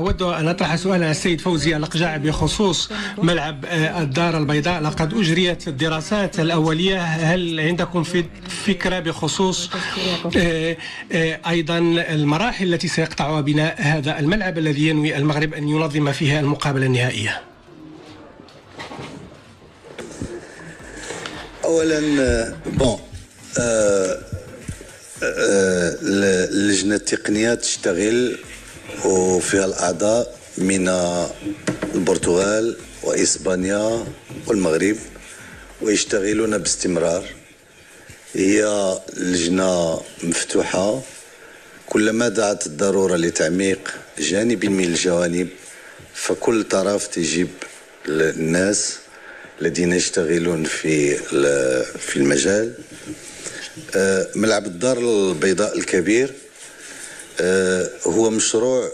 أود أن أطرح سؤالا على السيد فوزي الأقجع بخصوص ملعب الدار البيضاء. لقد أجريت الدراسات الأولية، هل عندكم فكرة بخصوص أيضا المراحل التي سيقطعها بناء هذا الملعب الذي ينوي المغرب أن ينظم فيها المقابلة النهائية؟ أولا اللجنة التقنية تشتغل وفيها الأعضاء من البرتغال وإسبانيا والمغرب ويشتغلون باستمرار. هي لجنة مفتوحة، كلما دعت الضرورة لتعميق جانب من الجوانب فكل طرف تجيب الناس الذين يشتغلون في المجال. ملعب الدار البيضاء الكبير هو مشروع